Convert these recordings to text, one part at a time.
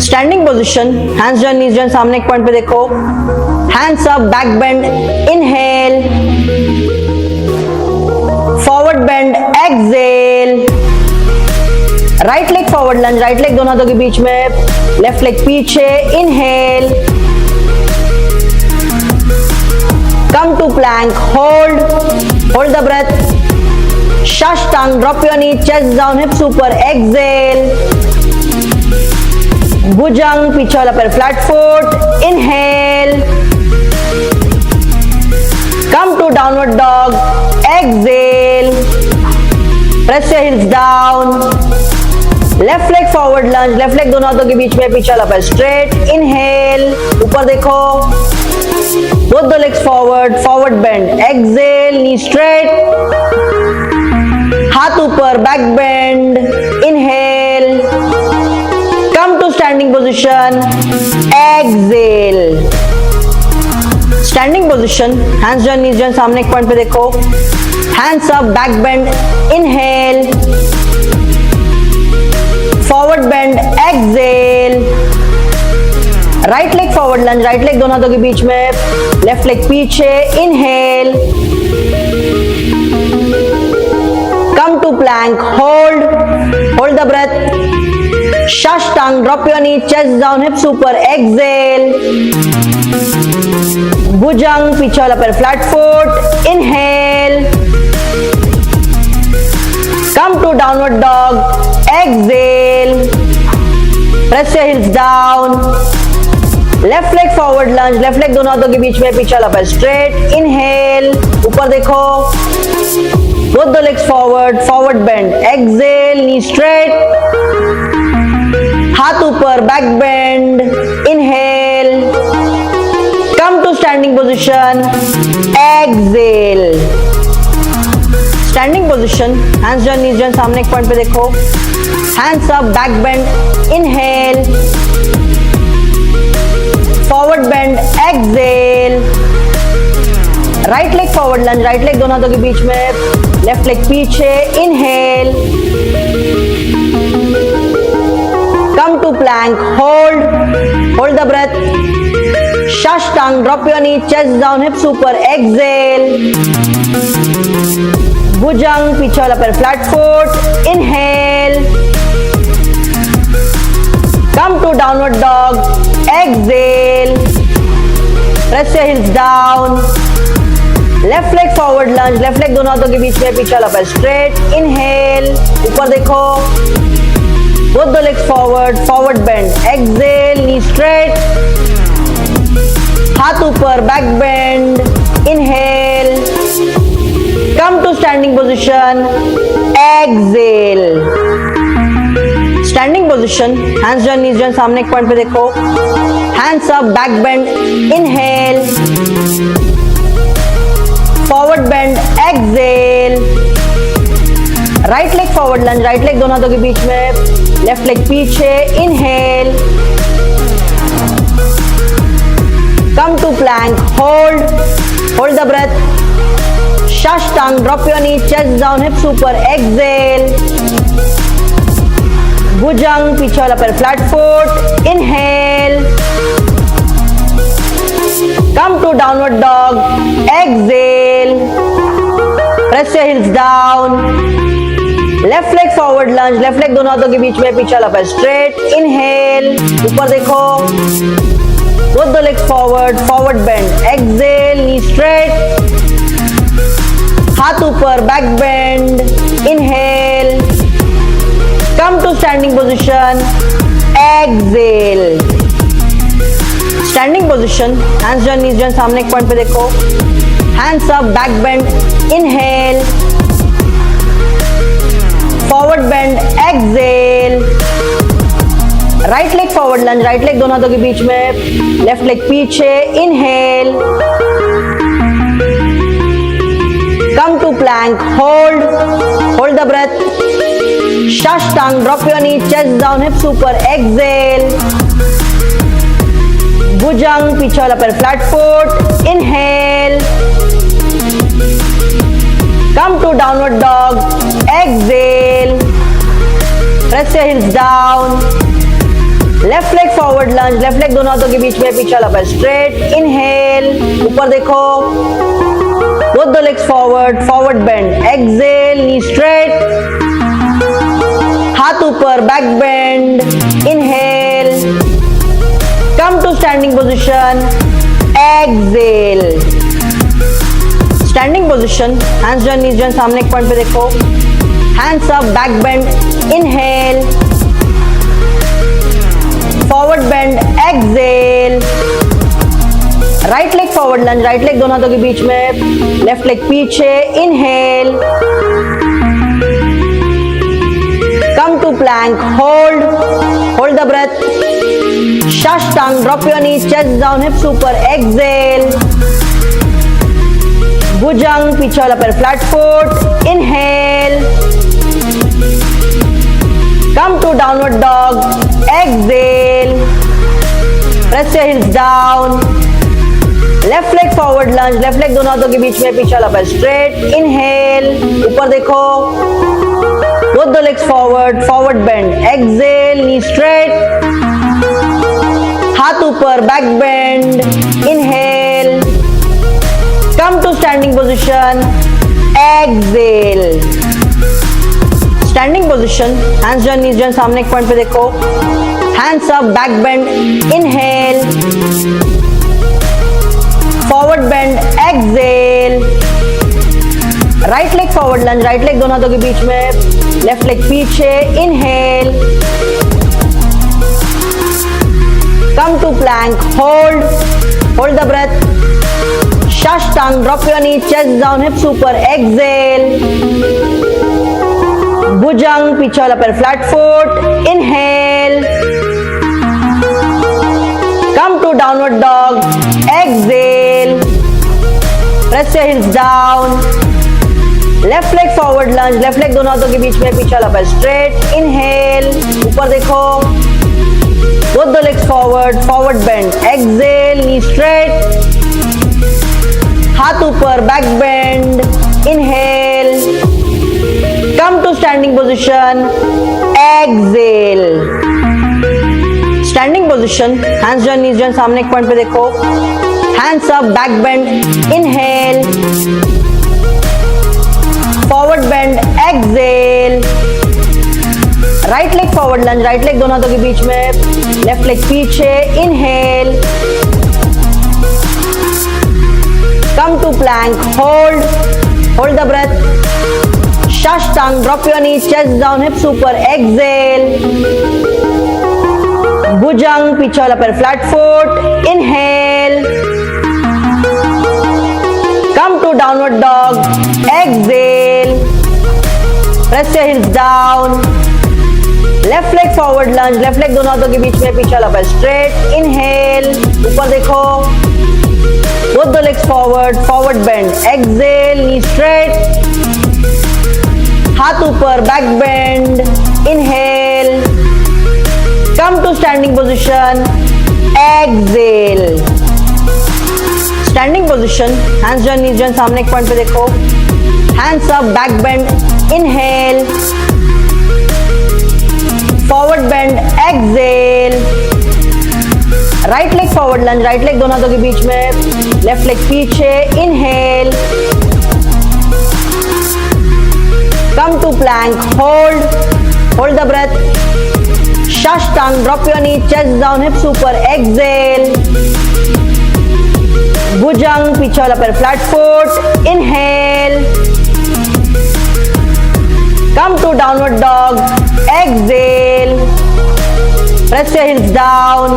Standing position, hands join knees join, सामने एक point पे देखो, hands up, back bend, inhale, forward bend, exhale, right leg forward lunge, right leg दोनों हाथों के बीच में, लेफ्ट लेग पीछे, inhale, come to plank, hold the breath, Shashtang, drop your knee, chest down, hips ऊपर, exhale, Bhujang, पीछे वाला पैर flat foot, inhale, come to downward dog, exhale, press your heels down, left leg forward lunge, left leg दोनों हाथों के बीच में, पीछे वाला पैर straight, inhale, ऊपर देखो, both the legs forward bend, exhale, knee straight, हाथ ऊपर, back bend, inhale, come to standing position, exhale, standing position, hands join knees join, सामने एक पॉइंट पे देखो, hands up, back bend, inhale, forward bend, exhale, right leg forward lunge, right leg दोनों हाथों के बीच में, लेफ्ट लेग पीछे, inhale, come to plank, hold the breath, Shashtang, drop your knee, chest down, hips ऊपर, exhale, Bhujang, पीछे वाला पैर flat foot, inhale, come to downward dog, exhale, press your heels down, left leg forward lunge, left leg दोनों हाथों के बीच में, पीछे वाला पैर स्ट्रेट, इनहेल, ऊपर देखो, both the legs forward bend, exhale, knee straight, हाथ ऊपर, back bend, inhale, come to standing position, exhale, standing position, hands join knees join, सामने एक पॉइंट पे देखो, hands up, back bend, inhale, forward bend, exhale, right leg forward lunge, right leg दोनों हाथों के बीच में, लेफ्ट लेग पीछे, inhale, come to plank, hold the breath, Shashtang, drop your knee, chest down, hips ऊपर, exhale, Bhujang, पीछे वाला पैर flat foot, inhale, come to downward dog, exhale, press your heels down, left leg forward lunge, left leg दोनों हाथों के बीच में, पीछे वाला पैर स्ट्रेट, इनहेल, ऊपर देखो, both the legs forward bend, exhale, knee straight, हाथ ऊपर, back bend, inhale, come to standing position, exhale, standing position, hands join knees join, सामने एक पॉइंट पे देखो, hands up, back bend, inhale, forward bend, exhale, right leg forward lunge, right leg दोनों हाथों के बीच में, लेफ्ट लेग पीछे, inhale, come to plank, hold the breath, Shashtang, drop your knee, chest down, hips ऊपर, exhale, Bhujang, पीछे वाला पैर flat foot, inhale, come to downward dog, exhale, press your heels down, left leg forward lunge, left leg दोनों हाथों के बीच में, पीछे वाला पैर स्ट्रेट, इनहेल, ऊपर देखो, both the legs forward bend, exhale, knee straight, हाथ ऊपर, back bend, inhale, come to standing position, exhale, standing position, hands join knees join, सामने एक पॉइंट पे देखो, hands up, back bend, inhale, forward bend, exhale, right leg forward lunge, right leg दोनों हाथों के बीच में, लेफ्ट लेग पीछे, inhale, come to plank, hold the breath, Shashtang, drop your knee, chest down, hips ऊपर, exhale, Bhujang, पीछे वाला पैर flat foot, inhale, come to downward dog, exhale, press your heels down, left leg forward lunge, left leg दोनों हाथों के बीच में, पीछे वाला स्ट्रेट, इनहेल, ऊपर देखो, both the legs forward, forward bend, exhale, knee straight, हाथ ऊपर, back bend, inhale, come to standing position, exhale, standing position, hands join, knees join, सामने एक पॉइंट पे देखो, hands up, back bend, inhale, forward bend, exhale, right leg forward lunge, right leg दोनों हाथों के बीच में, लेफ्ट लेग पीछे, inhale, come to plank, hold the breath, Shashtang, drop your knees, chest down, hips ऊपर, एक्सेल, भुजंग, पीछे वाला पैर flat foot, inhale, come to downward dog, exhale, press your heels down, left leg forward lunge, left leg दोनों हाथों के बीच में, पीछे वाला पैर स्ट्रेट, इनहेल, ऊपर देखो, both the legs forward, forward bend, exhale, knee straight, हाथ ऊपर, back bend, inhale, come to standing position, exhale, standing position, hands join, knees join, सामने एक पॉइंट पे देखो, hands up, back bend, inhale, forward bend, exhale, right leg forward lunge, right leg दोनों हाथों के बीच में, लेफ्ट लेग पीछे, inhale, come to plank, hold the breath, Shashtang, drop your knee, chest down, hips ऊपर, एक्सेल, भुजंग, पीछे वाला पैर flat foot, inhale, come to downward dog, exhale, press your heels down, left leg forward lunge, left leg दोनों हाथों के बीच में, पीछे वाला पैर straight, inhale, ऊपर देखो, both the legs forward, forward bend, exhale, knee straight, हाथ ऊपर, back bend, inhale, come to standing position, exhale, standing position, hands join, knees join, सामने एक पॉइंट पे देखो, hands up, back bend, inhale, forward bend, exhale, right leg forward lunge, right leg दोनों हाथों के बीच में, लेफ्ट लेग पीछे, inhale, come to plank, hold the breath, Shashtang, drop your knee, chest down, hips ऊपर, एक्सेल, भुजंग, पीछे वाला पैर flat foot, inhale, come to downward dog, exhale, press your heels down, left leg forward lunge, left leg दोनों हाथों के बीच में, पीछे वाला पैर स्ट्रेट, इनहेल, ऊपर देखो, both the legs forward, forward bend, exhale, knee straight, हाथ ऊपर, back bend, inhale, come to standing position, exhale, standing position, hands join, knees join, सामने एक पॉइंट पे देखो, hands up, back bend, inhale, forward bend, exhale, right leg forward lunge, right leg दोनों हाथों के बीच में, लेफ्ट लेग पीछे, inhale, come to plank, hold the breath, Shashtang, drop your knee, chest down, hips ऊपर, एक्सेल, भुजंग, पीछे वाला पैर flat foot, inhale, come to downward dog, exhale, press your heels down,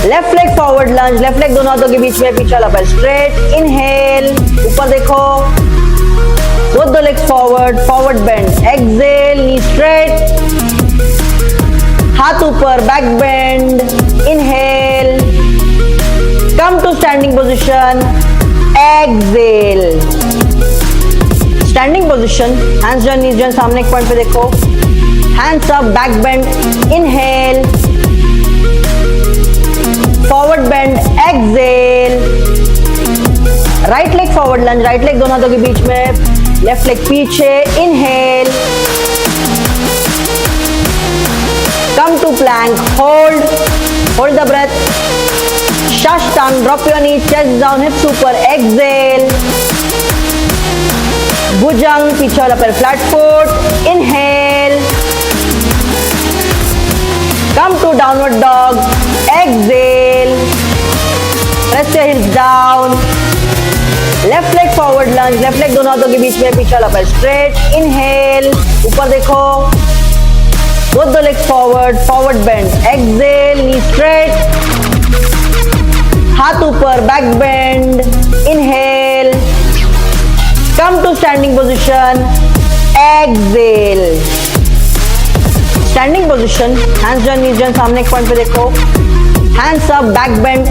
left leg forward lunge, left leg दोनों हाथों के बीच में, पीछे वाला पैर स्ट्रेट, इनहेल, ऊपर देखो, both the legs forward, forward bend, exhale, knee straight, हाथ ऊपर, back bend, inhale, come to standing position, exhale, standing position, hands join, knees join, सामने एक पॉइंट पे देखो, hands up, back bend, inhale, forward bend, exhale, right leg forward lunge, right leg दोनों हाथों के बीच में, लेफ्ट लेग पीछे, inhale, come to plank, hold the breath. Shashtang, drop your knees, chest down, hips ऊपर, exhale. Bhujang, पीछे वाला पैर flat foot, inhale. Come to downward dog, exhale. Press your hips down. Left leg forward lunge, left leg दोनों हाथों के बीच में, पीछे वाला पैर स्ट्रेट, इनहेल, ऊपर देखो, both the legs forward, forward bend, exhale, knee straight, हाथ ऊपर, back bend, inhale, come to standing position, exhale, standing position, hands join, knees join, सामने एक पॉइंट पे देखो, hands up, back bend,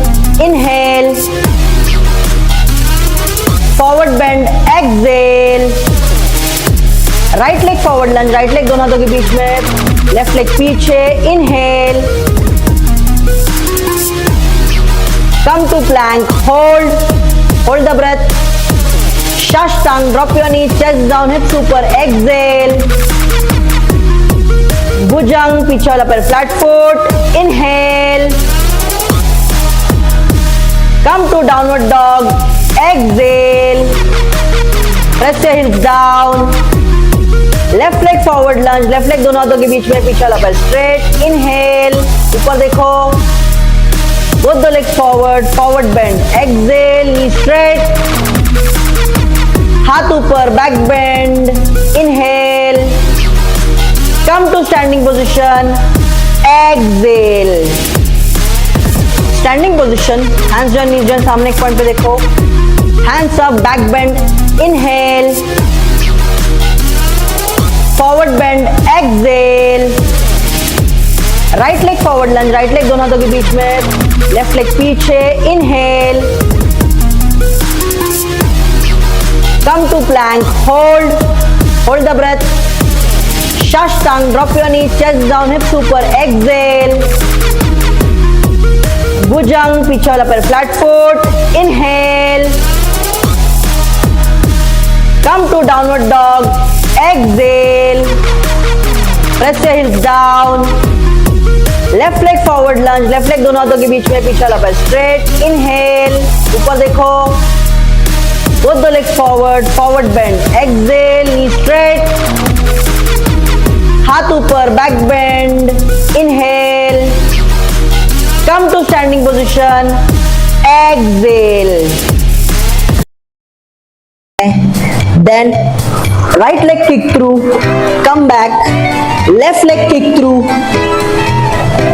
inhale, forward bend, exhale, right leg forward lunge, right leg दोनों हाथों के बीच में, left leg पीछे, inhale, come to plank, hold the breath, Shashtang, drop your knees, chest down, hips ऊपर, exhale, Bhujang, पीछे वाला पैर flat foot, inhale, come to downward dog, exhale, press your hips down, left leg forward lunge, left leg दोनों हाथों के बीच में, पीछे वाला पैर straight, inhale, ऊपर देखो, both the legs forward, forward bend, exhale, knee straight, हाथ ऊपर, back bend, inhale, come to standing position, exhale, standing position, hands join, knees join, सामने एक पॉइंट पे देखो, hands up, back bend, inhale, forward bend, exhale, right leg forward lunge, right leg दोनों हाथों के बीच में, left leg पीछे, inhale, come to plank, hold the breath, Shashtang, drop your knees, chest down, hips ऊपर, exhale, Bhujang, पीछे वाला पैर flat foot, inhale, come to downward dog, exhale, press your hips down, left leg forward lunge, left leg दोनों हाथों के बीच में, पीछे वाला पैर straight, inhale, ऊपर देखो, both the legs forward, forward bend, exhale, knee straight, हाथ ऊपर, back bend, inhale, come to standing position, exhale. Then right leg kick through, come back, left leg kick through,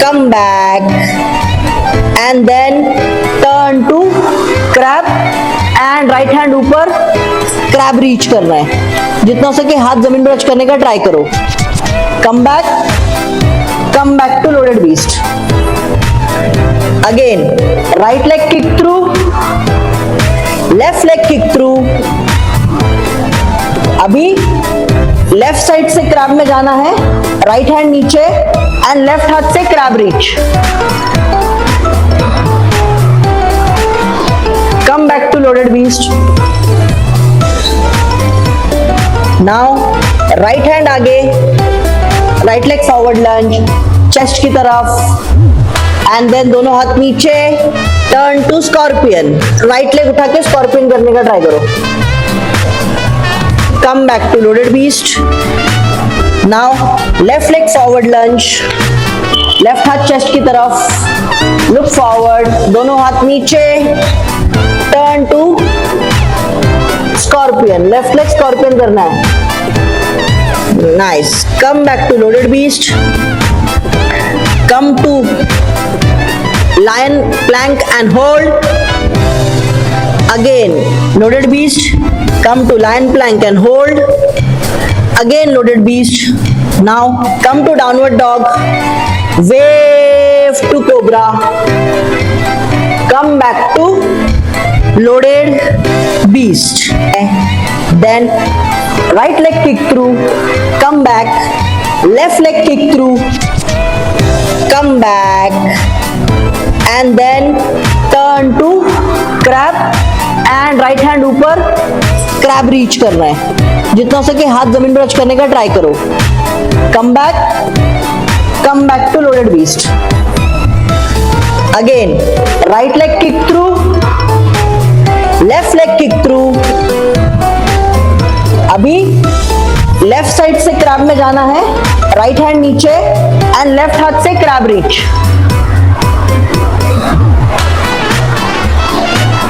come back, and then turn to crab and right hand ऊपर crab reach करना है, जितना हो सके हाथ जमीन पर touch करने का ट्राई करो, come back to loaded beast, again right leg kick through, left leg kick through, अभी लेफ्ट साइड से क्रैब में जाना है, राइट हैंड नीचे एंड लेफ्ट हाथ से crab reach, come back to loaded beast, now right hand आगे, right leg forward lunge, chest की तरफ एंड देन दोनों हाथ नीचे, turn to scorpion, right leg उठा के स्कॉर्पियन करने का ट्राई करो, come back to loaded beast, now left leg forward lunge, left हाथ chest की तरफ, look forward, दोनों हाथ नीचे, turn to scorpion, left leg scorpion करना है, nice, come back to loaded beast, come to lion plank and hold, again loaded beast, come to lion plank and hold, again loaded beast, now come to downward dog, wave to cobra, come back to loaded beast, then right leg kick through, come back, left leg kick through, come back, and then turn to crab and right hand ऊपर crab reach करना है, जितना हो सके हाथ जमीन पर touch करने का ट्राई करो, कम come back to loaded beast. Again, right leg kick through, left leg kick through. अभी लेफ्ट साइड से क्रैब में जाना है, राइट हैंड नीचे एंड लेफ्ट हाथ से crab reach.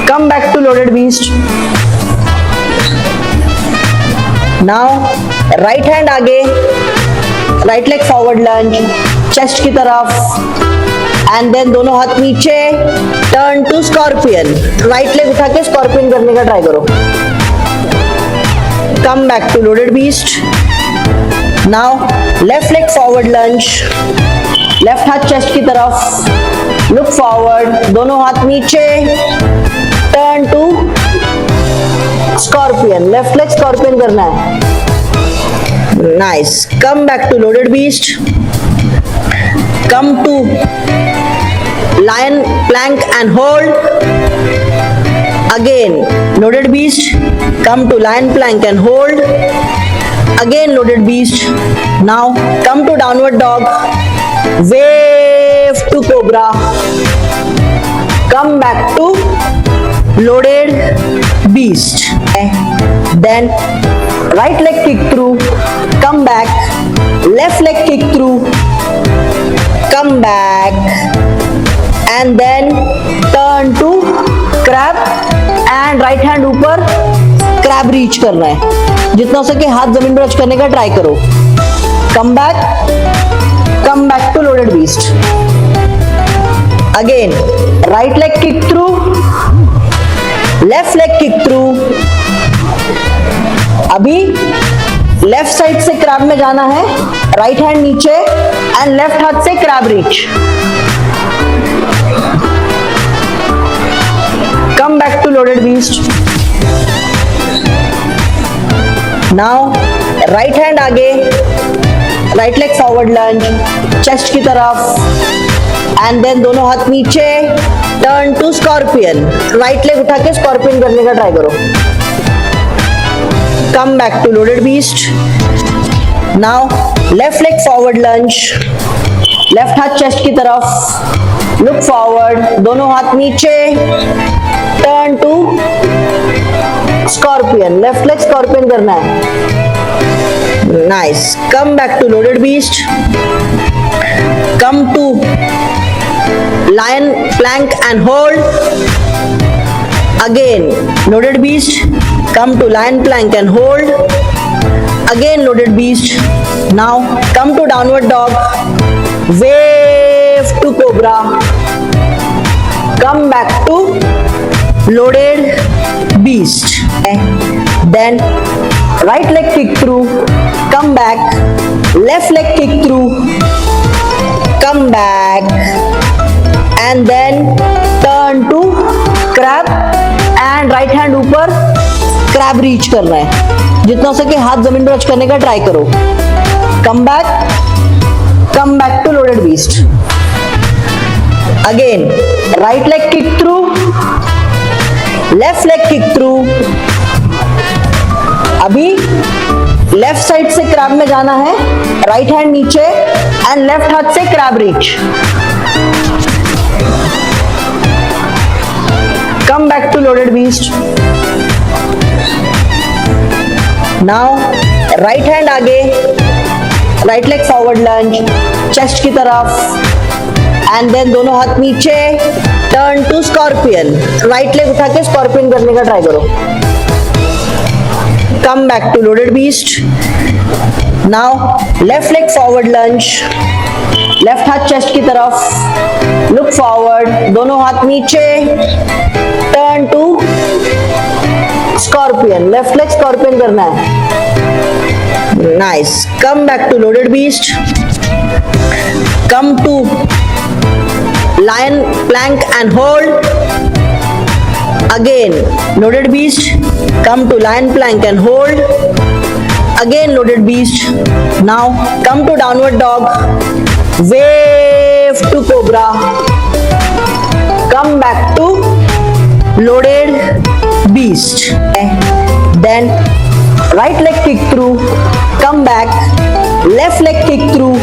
Come back to loaded beast. Now right hand आगे, right leg forward lunge, chest की तरफ एंड देन दोनों हाथ नीचे, turn to scorpion. Right leg उठा के स्कॉर्पियन करने का ट्राई करो. Come back to loaded beast. Now left leg forward lunge, left हाथ चेस्ट की तरफ, लुक फॉरवर्ड, दोनों हाथ नीचे, turn to scorpion. Left leg scorpion करना है. Nice. Come back to loaded beast. Come to lion plank and hold. Again loaded beast. Come to lion plank and hold. Again loaded beast. Now come to downward dog, wave to cobra, come back to loaded beast. Then right leg kick through, come back, left leg kick through, come back, and then turn to crab and right hand ऊपर crab reach कर रहे हैं. जितना हो सके हाथ जमीन पर टच करने का ट्राई करो. come back to loaded beast. Again right leg kick through, left leg kick through. अभी लेफ्ट साइड से क्रैब में जाना है, राइट हैंड नीचे एंड लेफ्ट हाथ से crab reach. Come back to loaded beast. Now right hand आगे, right leg forward lunge, chest की तरफ एंड देन दोनों हाथ नीचे, turn to scorpion. Right leg उठा के स्कॉर्पियन करने का ट्राई करो. Come back to loaded beast. Now left leg forward lunge, left हाथ चेस्ट की तरफ, लुक फॉरवर्ड, दोनों हाथ नीचे, turn to scorpion. Left leg scorpion करना है. Nice. Come back to loaded beast. Come to lion plank and hold. Again loaded beast. Come to lion plank and hold. Again loaded beast. Now come to downward dog, wave to cobra, come back to loaded beast. Then right leg kick through, come back, left leg kick through, come back, and then turn to crab and right hand ऊपर crab reach कर रहे हैं. जितना हो सके हाथ जमीन पर टच करने का ट्राई करो. come back to loaded beast. Again right leg kick through, left leg kick through. अभी लेफ्ट साइड से क्रैब में जाना है, राइट हैंड नीचे एंड लेफ्ट हाथ से crab reach. Come back to loaded beast. Now right hand आगे, right leg forward lunge, chest की तरफ एंड देन दोनों हाथ नीचे, turn to scorpion. Right leg उठा के स्कॉर्पियन करने का ट्राई करो. Come back to loaded beast. Now left leg forward lunge, left हाथ चेस्ट की तरफ, लुक फॉरवर्ड, दोनों हाथ नीचे, turn to scorpion. Left leg scorpion करना है. Nice. Come back to loaded beast. Come to lion plank and hold. Again loaded beast. Come to lion plank and hold. Again loaded beast. Now come to downward dog, wave to cobra, come back to loaded beast. Then right leg kick through, come back, left leg kick through,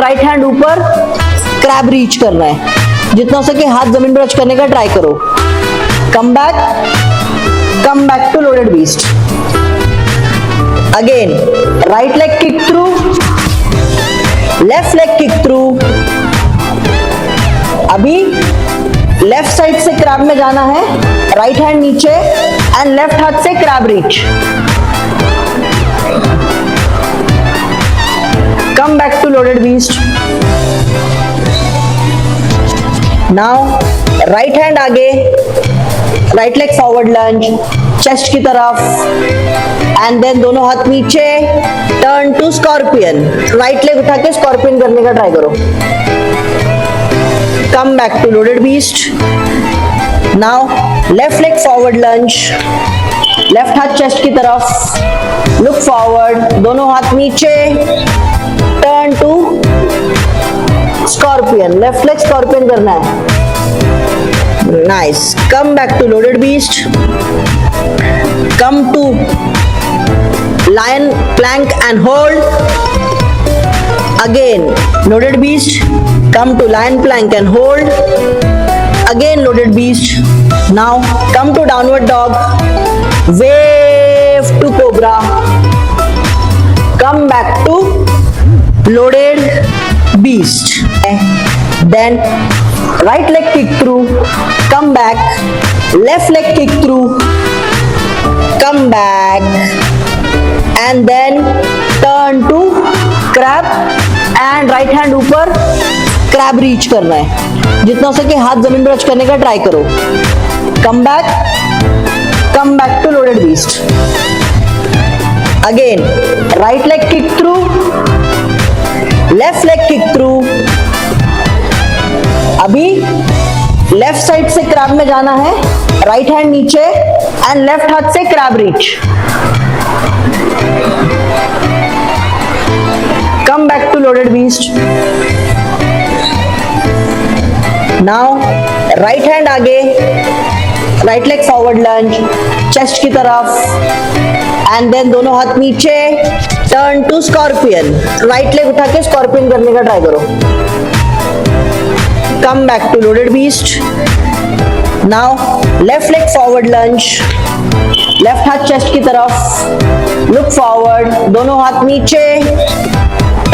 right hand ऊपर, crab reach करना है, जितना हो सके हाथ जमीन पर touch करने का ट्राई करो। Come back to loaded beast. Again right leg kick through, left leg kick through. अभी लेफ्ट साइड से क्रैब में जाना है, राइट हैंड नीचे एंड लेफ्ट हाथ से crab reach. Come back to loaded beast. Now right hand आगे, right leg forward lunge, chest की तरफ एंड देन दोनों हाथ नीचे, turn to scorpion. Right leg उठा के स्कॉर्पियन करने का ट्राई करो। Come back to loaded beast. Now left leg forward lunge, left हाथ चेस्ट की तरफ, लुक फॉरवर्ड, दोनों हाथ नीचे, turn to scorpion. Left leg scorpion करना है। Nice. Come back to loaded beast. Come to lion plank and hold. Again loaded beast. Come to lion plank and hold. Again loaded beast. Now come to downward dog. Wave to cobra. Come back to loaded beast. Then right leg kick through, come back, left leg kick through, come back and then turn to crab and right hand ऊपर crab reach करना है, जितना हो सके हाथ जमीन पर touch करने का ट्राई करो। come back to loaded beast. Again right leg kick through, left leg kick through। अभी लेफ्ट साइड से क्रैब में जाना है, राइट हैंड नीचे एंड लेफ्ट हाथ से crab reach. Come back to loaded beast. Now right hand आगे, right leg forward lunge, chest की तरफ एंड देन दोनों हाथ नीचे, turn to scorpion. Right leg उठा के स्कॉर्पियन करने का ट्राई करो। Come back to loaded beast. Now left leg forward lunge, left हाथ chest की तरफ, look forward, दोनों हाथ नीचे,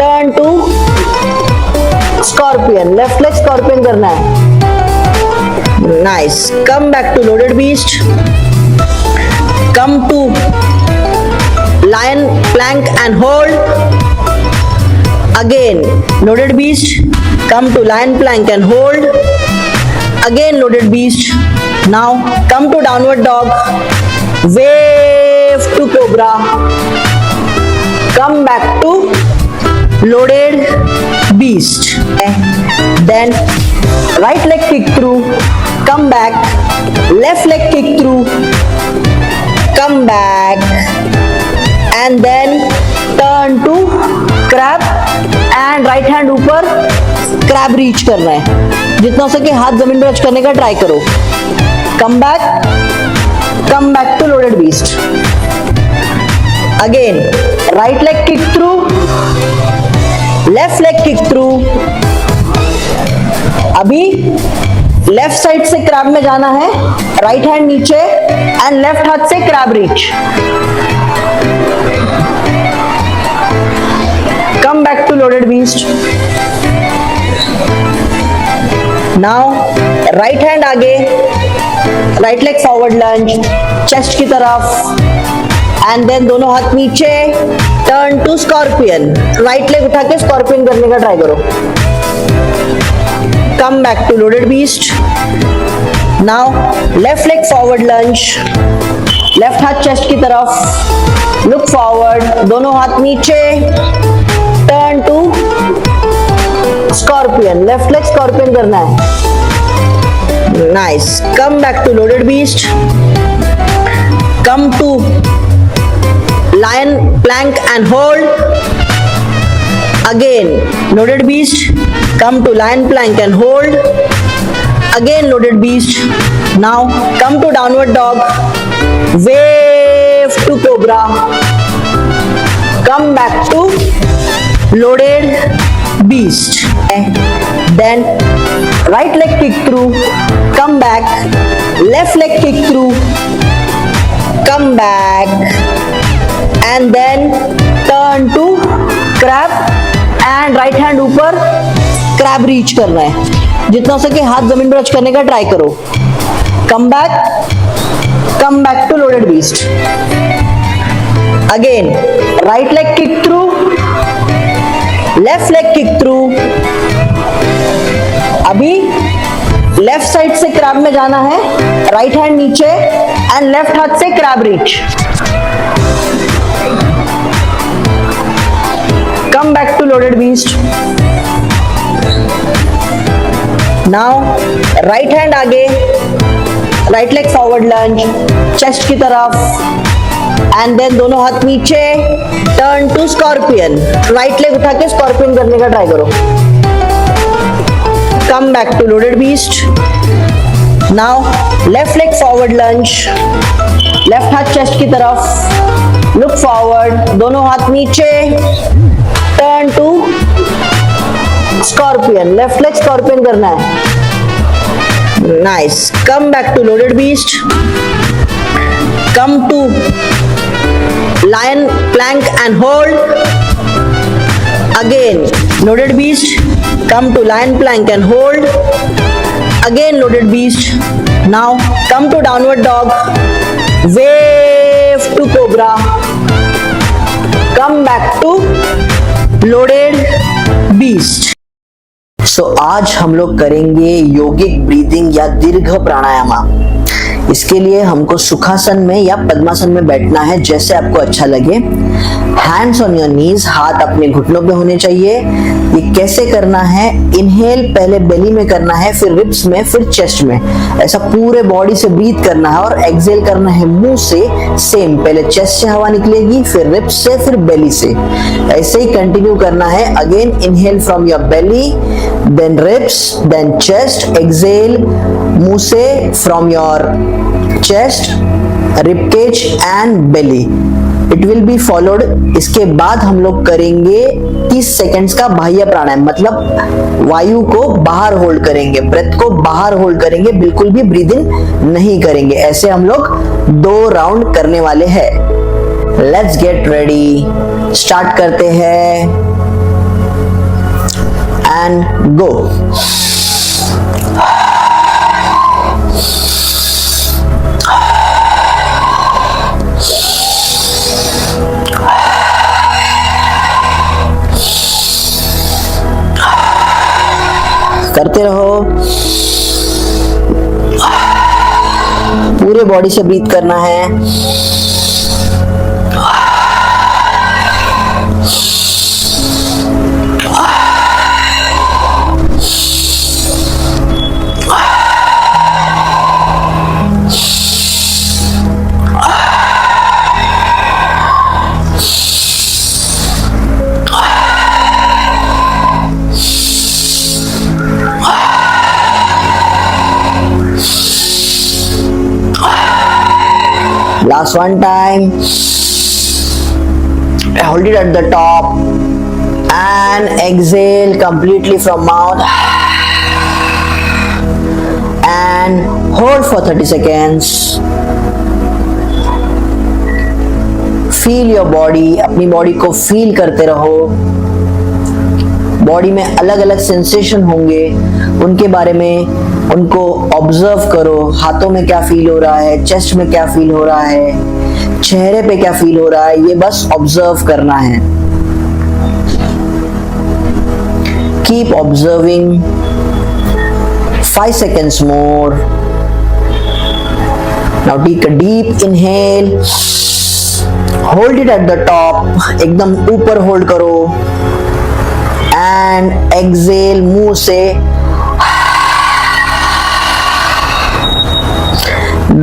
turn to scorpion. Left leg scorpion करना है। Nice. Come back to loaded beast. Come to lion plank and hold. Again loaded beast. Come to lion plank and hold. Again loaded beast. Now come to downward dog. Wave to cobra. Come back to loaded beast. Then right leg kick through. Come back. Left leg kick through. Come back. And then turn to crab and right hand ऊपर crab reach करना है, जितना हो सके हाथ जमीन पर touch करने का ट्राई करो। Come back to loaded beast. Again right leg kick through, left leg kick through. अभी लेफ्ट साइड से क्रैब में जाना है, राइट हैंड नीचे एंड लेफ्ट हाथ से crab reach. Come back to loaded beast. Now right hand आगे, right leg forward lunge, chest की तरफ एंड देन दोनों हाथ नीचे, turn to scorpion. Right leg उठा के स्कॉर्पियन करने का ट्राई करो। Come back to loaded beast. Now left leg forward lunge, left हाथ चेस्ट की तरफ, लुक फॉरवर्ड, दोनों हाथ नीचे, turn to scorpion. Left leg scorpion करना है। Nice. Come back to loaded beast. Come to lion plank and hold. Again loaded beast. Come to lion plank and hold. Again loaded beast. Now come to downward dog. Wave to cobra. Come back to loaded beast. Then right leg kick through, come back, left leg kick through, come back, and then turn to crab and right hand ऊपर crab reach करना है. जितना हो सके हाथ जमीन पर touch करने का ट्राई करो. Come back to loaded beast. Again, right leg kick through, left leg kick through. अभी लेफ्ट साइड से क्रैब में जाना है, राइट हैंड नीचे एंड लेफ्ट हाथ से crab reach. Come back to loaded beast. Now right hand आगे, right leg forward lunge, chest की तरफ एंड देन दोनों हाथ नीचे, turn to scorpion. Right leg उठा के स्कॉर्पियन करने का ट्राई करो. Come back to loaded beast. Now left leg forward lunge, left हाथ चेस्ट की तरफ, लुक फॉरवर्ड, दोनों हाथ नीचे, turn to scorpion. Left leg scorpion करना है. Nice. Come back to loaded beast. Come to lion plank and hold. Again loaded beast. Come to lion plank and hold. Again loaded beast. Now come to downward dog. Wave to cobra. Come back to loaded beast. आज हम लोग करेंगे योगिक breathing या दीर्घ प्राणायाम. इसके लिए हमको सुखासन में या पद्मासन में बैठना है, जैसे आपको अच्छा लगे. हैंड्स ऑन योर नीज, हाथ अपने घुटनों पे होने चाहिए. ये कैसे करना है? इनहेल पहले बेली में करना है, फिर रिब्स में, फिर चेस्ट में. ऐसा पूरे बॉडी से ब्रीथ करना है और एक्सहेल करना है मुंह से. सेम, पहले चेस्ट से हवा निकलेगी, फिर रिब्स से, फिर बेली से. ऐसे ही कंटिन्यू करना है. Again inhale from your belly, then ribs, then chest. Exhale मुंह से from your chest, rib cage and belly. It will be followed. इसके बाद हम लोग करेंगे 30 सेकेंड्स का बाह्य प्राणायाम, मतलब वायु को बाहर होल्ड करेंगे, ब्रेथ को बाहर होल्ड करेंगे, बिल्कुल भी ब्रीदिंग नहीं करेंगे. ऐसे हम लोग 2 राउंड करने वाले हैं. Let's get ready. स्टार्ट करते हैं एंड गो. करते रहो. पूरे बॉडी से ब्रीथ करना है. Last one time. Hold it at the top and exhale completely from mouth and hold for 30 seconds. Feel your body. अपनी बॉडी को फील करते रहो. बॉडी में अलग अलग सेंसेशन होंगे, उनके बारे में उनको ऑब्जर्व करो. हाथों में क्या फील हो रहा है, चेस्ट में क्या फील हो रहा है, चेहरे पे क्या फील हो रहा है, ये बस ऑब्जर्व करना है. Keep observing. 5 seconds more. Now take a deep inhale. Hold it at the top. एकदम ऊपर होल्ड करो एंड एक्सहेल मुंह से.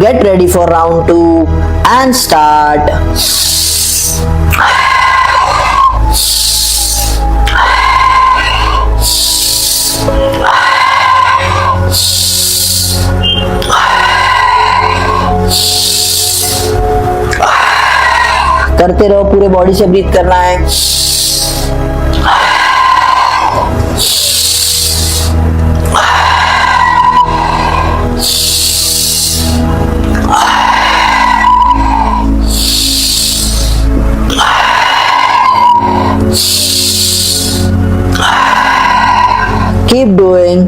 Get ready for round 2 and start. करते रहो. पूरे बॉडी से ब्रीथ करना है. Keep doing.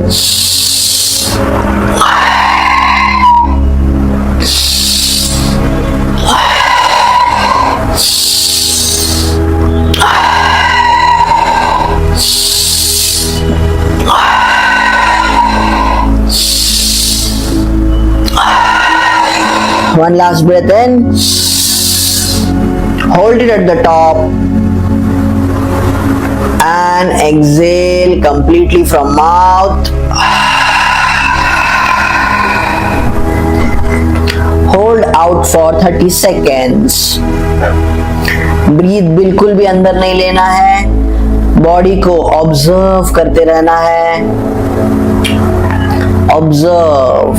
One last breath in. Hold it at the top. And exhale completely from mouth. Hold out for 30 seconds. Breathe बिल्कुल भी अंदर नहीं लेना है. बॉडी को ऑब्जर्व करते रहना है. ऑब्जर्व.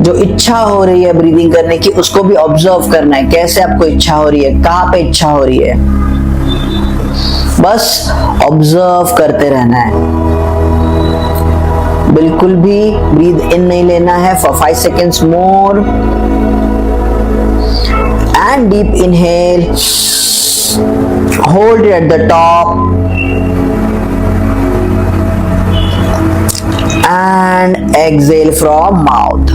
जो इच्छा हो रही है ब्रीदिंग करने की उसको भी ऑब्जर्व करना है. कैसे आपको इच्छा हो रही है, कहां पे इच्छा हो रही है, बस ऑब्जर्व करते रहना है. बिल्कुल भी ब्रीद इन नहीं लेना है. For 5 seconds more. And deep inhale. Hold it at the top. And exhale from mouth.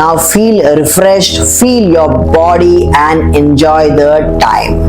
Now feel refreshed, feel your body and enjoy the time.